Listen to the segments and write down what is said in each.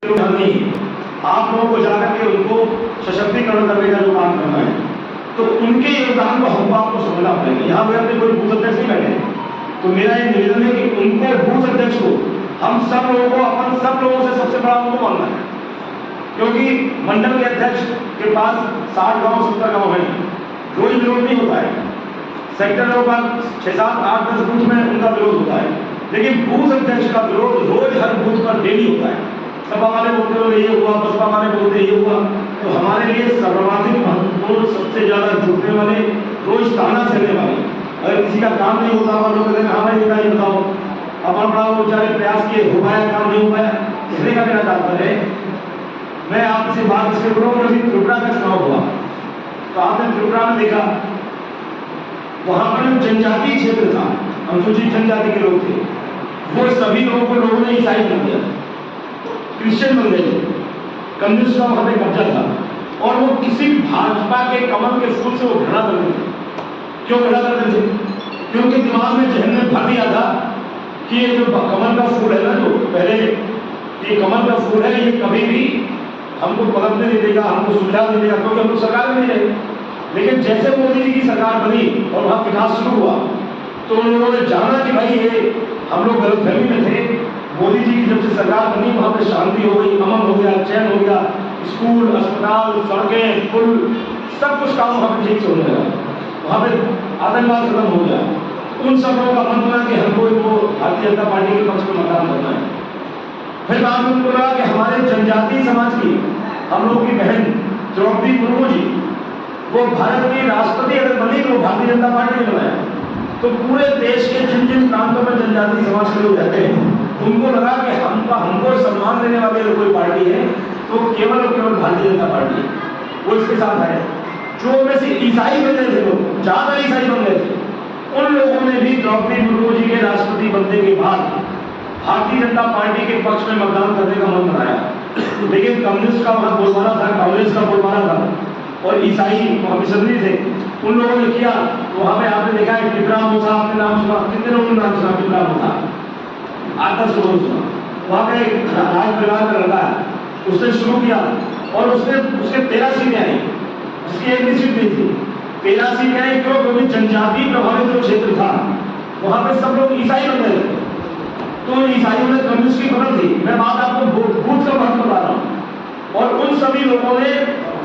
नहीं, आप लोगों को जाकर के उनको सशक्तिकरण करने का जो काम करना है, तो उनके योगदान को हमको आपको समझना पड़ेगा। यहाँ पे अपने कोई बूथ अध्यक्ष नहीं बैठे, तो मेरा ये निवेदन है कि उनको बूथ अध्यक्ष को हम सब लोगों को अपन सब लोगों से सबसे बड़ा उनको मानना है, क्योंकि मंडल के अध्यक्ष के पास 60 गांव 70 गांव है, रोज विरोध नहीं होता है। सेक्टर के पास 6 7 8 10 बूथ में उनका विरोध होता है, लेकिन बूथ अध्यक्ष का विरोध रोज हर बूथ पर डेली होता है। सपा वाले बोलते हो ये हुआ, बसपा वाले बोलते ये हुआ, तो हमारे लिए सर्वाधिक महत्वपूर्ण सबसे ज्यादा जुटने वाले, रोज ताना सहने वाले, अगर किसी का काम नहीं होता और लोग कहते हैं हाँ भाई ये बताओ, अपना बड़ा वो बेचारे प्रयास किए, हो पाया काम नहीं हो पाया, इसलिए का मेरा तात्पर्य है। मैं आपसे बात इसलिए बोल रहा हूँ, अभी त्रिपुरा का चुनाव हुआ तो आपने त्रिपुरा में देखा, वहां पर जनजातीय क्षेत्र था, अनुसूचित जनजाति के लोग थे, वो सभी लोगों ने ईसाई बना दिया, क्रिश्चियन बन गए, कम्युनिस्ट का वहां पे कब्जा था, और वो किसी भाजपा के कमल के फूल से वो घृणा करते थे। क्यों घृणा करते थे? क्योंकि दिमाग में जहन में भर दिया था कि ये जो कमल का फूल है ना, जो पहले ये कमल का फूल है, ये कभी भी हमको पलटने नहीं देगा, हमको सुविधा नहीं देगा, क्योंकि हम लोग सरकार में नहीं रहे। लेकिन जैसे मोदी जी की सरकार बनी और वहां विकास शुरू हुआ, तो उन लोगों ने जाना कि भाई ये हम लोग गलतफहमी में थे, मोदी जी की जब से सरकार बनी वहां पे शांति हो गई, अमन हो गया, चैन हो गया, स्कूल, अस्पताल, सड़कें, पुल, सब कुछ काम वहां पे ठीक से होने लगा, वहां पे आतंकवाद खत्म हो गया। उन सब लोगों का मन बना कि हमको इनको भारतीय जनता पार्टी के पक्ष में मतदान करना है। फिर बाद में बोला कि हमारे जनजातीय समाज की हम लोग की बहन द्रौपदी मुर्मू जी, वो भारत की राष्ट्रपति अगर बनी तो भारतीय जनता पार्टी ने बनाया, तो पूरे देश के जिन जिन प्रांतों में जनजातीय समाज के लोग रहते हैं, उनको लगा कि हमको सम्मान देने वाली अगर कोई पार्टी है तो केवल और केवल भारतीय जनता पार्टी है, वो इसके साथ है। जो में से ईसाई बन गए थे लोग, ज्यादा ईसाई बन गए थे, उन लोगों ने भी द्रौपदी मुर्मू जी के राष्ट्रपति बनने के बाद भारतीय जनता पार्टी के पक्ष में मतदान करने का मन बनाया। लेकिन कम्युनिस्ट का वहां बोलबाला था, कांग्रेस का बोलबाला था, और ईसाई वहां मिशनरी थे, उन लोगों ने किया। तो वहां पे आपने देखा है टिपरा मूसा, आपने नाम सुना, कितने लोगों ने नाम सुना टिपरा मूसा? 8-10 लोगों ने सुना। वहां पे एक राज परिवार का लड़का है, उसने शुरू किया और उसके 13 सीटें आई, उसकी एक भी सीट नहीं थी। 13 सीटें आई क्यों? क्योंकि जनजाति प्रभावित जो क्षेत्र था वहां पे सब लोग ईसाई बन गए, तो ईसाइयों ने कम्युनिस्ट की खबर दी। मैं बात आपको बूथ का महत्व बता रहा हूँ। और उन सभी लोगों ने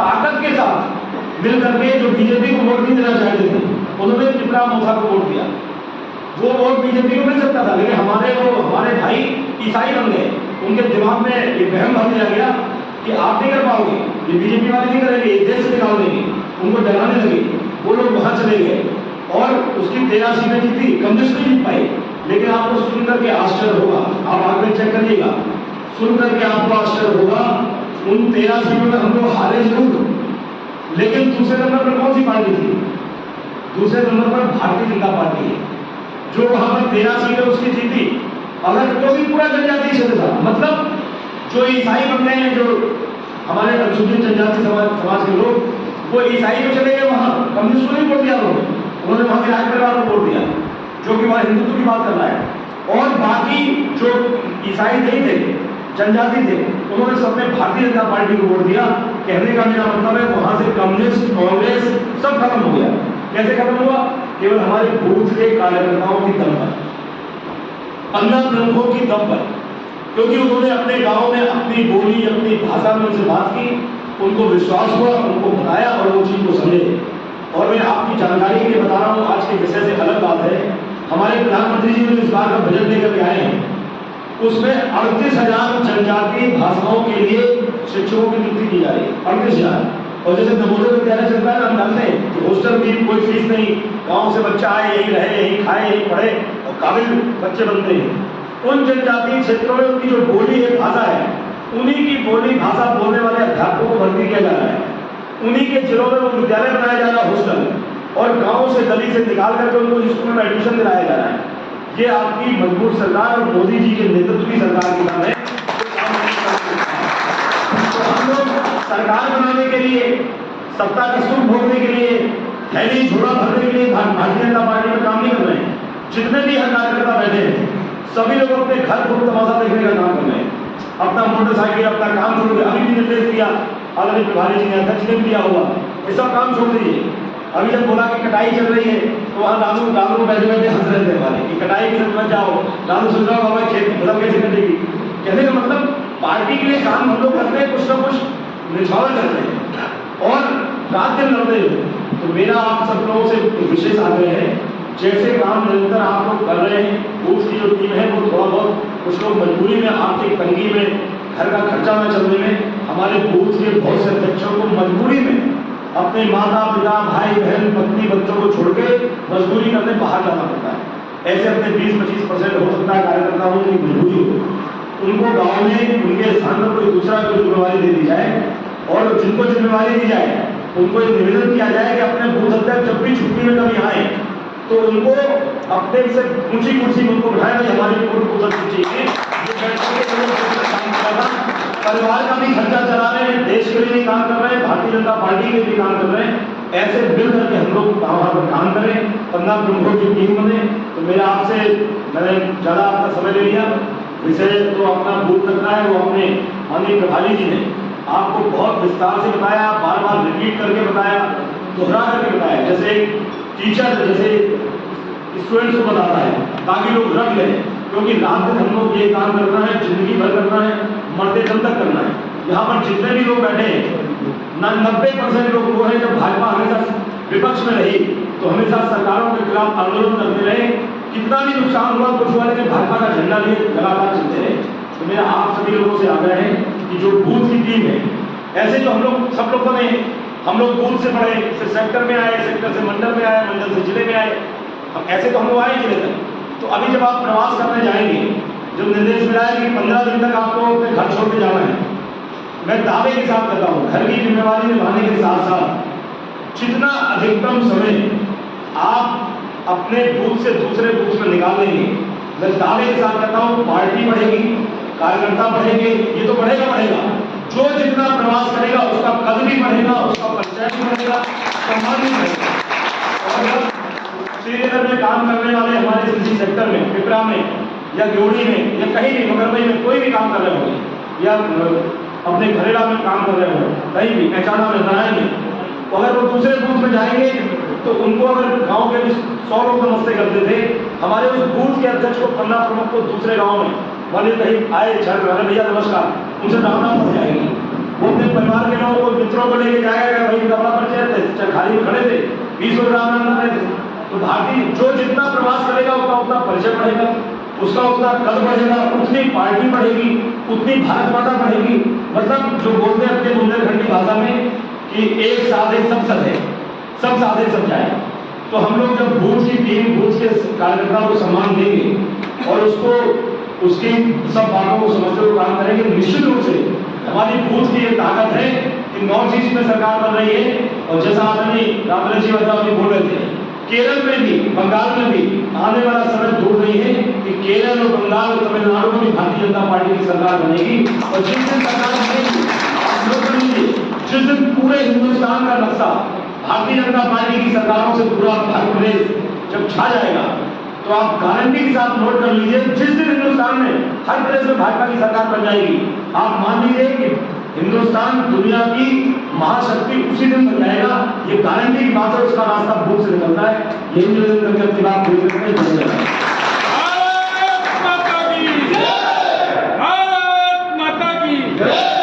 ताकत के साथ मिल करके जो बीजेपी को वोट नहीं देना चाहते थे, उन्होंने टिपरा मूसा को वोट दिया। वो वोट बीजेपी को मिल सकता था, लेकिन हमारे भाई ईसाई बन गए, उनके दिमाग में ये वहम भर दिया गया कि आप नहीं कर पाओगे, ये बीजेपी वाले नहीं करेंगे, ये देश से निकाल देंगे, उनको डराने लगे। वो लोग वहां चले गए और उसकी 13 सीटें जीती, कम्युनिस्ट नहीं जीत पाई। लेकिन आपको सुनकर के आश्चर्य होगा, आप आगे चेक करिएगा, सुनकर के आपको आश्चर्य होगा, उन 13 सीटों में हम लोग हारे जरूर, लेकिन दूसरे नंबर पर कौन सी पार्टी थी? दूसरे नंबर पर भारतीय जनता पार्टी है, जो वहां पर 13 सीटें उसकी जीती। अगर क्योंकि पूरा जनजातीय क्षेत्र था, मतलब जो ईसाई बन गए हैं, जो हमारे अनुसूचित जनजाति समाज के लोग, वो ईसाई को चले गए, वहां कम्युनिस्ट को नहीं वोट दिया, उन्होंने वहां के राज परिवार को वोट दिया, जो कि वहां हिंदुत्व की बात कर रहा है। और बाकी जो ईसाई नहीं थे, जनजाति थे, उन्होंने सबने भारतीय जनता पार्टी को वोट दिया। कहने का मेरा मतलब है वहां से कम्युनिस्ट, कांग्रेस सब खत्म हो गया। कैसे खत्म हुआ? केवल हमारे बूथ के कार्यकर्ताओं की दम पर, अन्ना प्रमुखों की दम पर, क्योंकि उन्होंने अपने गांव में अपनी बोली, अपनी भाषा में उनसे बात की, उनको विश्वास हुआ, उनको बताया और वो चीज को समझे। और मैं आपकी जानकारी के लिए बता रहा हूँ, आज के विषय से अलग बात है, हमारे प्रधानमंत्री जी ने इस बार का बजट लेकर के आए हैं, उसमें 38,000 जनजातीय भाषाओं के लिए शिक्षकों की नियुक्ति की जा रही है, 38,000। और जैसे नवोदय विद्यालय चलता है, हम जानते हैं कि हॉस्टल की कोई फीस नहीं, गांव से बच्चा आए, यही रहे, यही खाए, यही पढ़े और काबिल बच्चे बनते हैं। उन जनजातीय क्षेत्रों में उनकी जो बोली है, भाषा है, उन्हीं की बोली भाषा बोलने वाले अध्यापकों को भर्ती किया जा रहा है। उन्हीं के जिलों में वो विद्यालय बनाया जा रहा है, हॉस्टल, और गांव से गली से निकाल करके उनको स्कूल में एडमिशन दिलाया जा रहा है। ये आपकी मजबूत सरकार और मोदी जी के नेतृत्व की सरकार की काम है। तो हम लोग सरकार बनाने के लिए, सत्ता का सुख भोगने के लिए, थैली झोला भरने के लिए भारतीय जनता पार्टी में काम नहीं कर रहे हैं। जितने भी कार्यकर्ता बैठे हैं, सभी लोग अपने घर को तमाशा देखने का काम कर रहे हैं। अपना मोटरसाइकिल अपना काम छोड़ दिया। अभी भी निर्देश दिया आदरणीय प्रभारी जी ने, अध्यक्ष ने भी दिया हुआ, ये सब काम छोड़ दीजिए। अभी जब बोला कि कटाई चल रही है तो वहाँ लालू बैठे बैठे हंस रहे थे हमारे कि कटाई की तरफ मत जाओ, लालू सोच रहा हो हमारी खेती फसल कैसे कटेगी। कहने का मतलब पार्टी के लिए काम हम लोग करते हैं, कुछ ना कुछ निछावर करते हैं और रात दिन लड़ते हैं। तो मेरा आप सब लोगों से विशेष आग्रह है, जैसे काम निरंतर आप लोग कर रहे हैं, बूथ की जो टीम है वो थोड़ा बहुत कुछ लोग मजबूरी में आर्थिक तंगी में घर का खर्चा न चलने में हमारे बूथ के बहुत से अध्यक्षों को मजबूरी में अपने माता पिता भाई बहन पत्नी बच्चों को छोड़ के मजदूरी करने बाहर जाना पड़ता है। ऐसे अपने 20-25% हो सकता है कार्यकर्ताओं की मजबूरी हो, उनको गाँव में उनके स्थान पर कोई दूसरा कोई जिम्मेवारी दे दी जाए और जिनको जिम्मेवारी दी जाए उनको एक निवेदन किया जाए कि अपने बूथ अध्यक्ष जब भी छुट्टी में कभी आए तो उनको अपने से ऊंची कुर्सी में उनको बिठाया जाए। हमारी बूथ अध्यक्ष चाहिए परिवार का भी खर्चा चला रहे हैं, देश के लिए भी काम कर रहे हैं, भारतीय जनता पार्टी के लिए भी काम कर रहे हैं। ऐसे मिल करके हम लोग वहाँ पर काम करें, 15 प्रमुखों की टीम बने। तो मेरा आपसे, मैंने ज़्यादा आपका समय ले लिया, विषय तो अपना बूथ रखना है वो अपने माननीय प्रभारी जी ने आपको बहुत विस्तार से बताया, बार बार रिपीट करके बताया, दोहरा करके बताया, जैसे टीचर जैसे स्टूडेंट्स को बताता है ताकि लोग रख लें, क्योंकि रात दिन हम लोग ये काम करना है, जिंदगी भर करना है, मरते दम तक करना है। यहाँ पर जितने भी लोग बैठे हैं 90% लोग वो हैं जब भाजपा हमेशा विपक्ष में रही तो हमेशा सरकारों के खिलाफ आंदोलन करते रहे, कितना भी नुकसान हुआ कुछ हुआ लेकिन भाजपा का झंडा लिए लगातार चलते रहे। तो मेरा आप सभी लोगों से आग्रह है कि जो बूथ की टीम है, ऐसे जो हम लोग सब लोग बने, हम लोग बूथ से पढ़े, फिर सेक्टर में आए, सेक्टर से मंडल में आए, मंडल से जिले में आए, हम ऐसे तो हम लोग आए जिले तक। तो अभी जब आप प्रवास करने जाएंगे, जब निर्देश मिला है कि 15 दिन तक आपको अपने घर छोड़ के जाना है, मैं दावे के साथ कहता हूँ घर की जिम्मेवारी निभाने के साथ साथ जितना अधिकतम समय आप अपने बूथ से दूसरे बूथ में निकाल लेंगे, मैं दावे के साथ कहता हूँ पार्टी बढ़ेगी, कार्यकर्ता बढ़ेंगे, ये तो बढ़ेगा। जो जितना प्रवास करेगा उसका कद भी बढ़ेगा, उसका परिचय भी बढ़ेगा, सम्मान भी बढ़ेगा। और श्रीनगर में काम करने वाले हमारे किसी सेक्टर में, पिपरा में या ग्योड़ी में या कहीं भी मगरमई में कोई भी काम कर रहे होंगे या अपने घरेला में काम कर रहे हो, कहीं भी पहचाना में बनाएंगे, तो अगर वो दूसरे बूथ में जाएंगे तो उनको अगर गांव के भी 100 लोग नमस्ते करते थे, हमारे उस बूथ के अध्यक्ष को 15 प्रमुख को दूसरे गाँव में वाले कहीं आए अरे भैया नमस्कार, उनसे रामनाम हो जाएगी। वो अपने परिवार के लोगों को मित्रों को लेके जाएगा, भाई कपड़ा परिचय खाली में खड़े थे 20 लोग रामनाम कर रहे थे। तो भारतीय जो जितना प्रवास करेगा उतना परिचय बढ़ेगा, उसका उतना कद बढ़ेगा, उतनी पार्टी बढ़ेगी, उतनी भारत माता बढ़ेगी। मतलब जो बोलते हैं अपने बुंदेलखंडी भाषा में कि एक साधे सब सधे, सब साधे सब जाए। तो हम लोग जब बूथ की टीम, बूथ के कार्यकर्ताओं को सम्मान देंगे और उसको उसकी सब बातों को समझते हुए काम करेंगे, निश्चित रूप से हमारी बूथ की ये ताकत है कि नॉर्थ ईस्ट में सरकार बन रही है। और जैसा आदरणीय रामलला जी बोल रहे थे, केरल में भी बंगाल में भी आने वाला समय दूर नहीं है कि केरल और बंगाल और तमिलनाडु में भी भारतीय जनता पार्टी की सरकार बनेगी। और जिस दिन सरकार बनेगी, आप लोग समझिए, जिस दिन पूरे हिंदुस्तान का नक्शा भारतीय जनता पार्टी की सरकारों से पूरा भारत प्रदेश जब छा जाएगा, तो आप गारंटी के साथ नोट कर लीजिए, जिस दिन हिंदुस्तान में हर प्रदेश में भाजपा की सरकार बन जाएगी, आप मान लीजिए कि हिंदुस्तान दुनिया की महाशक्ति उसी दिन बन जाएगा। ये गारंटी की बात है, उसका रास्ता बूथ से निकलता है। यही निवेदन करके अपनी बात पूरी करते हैं। भारत माता की जय।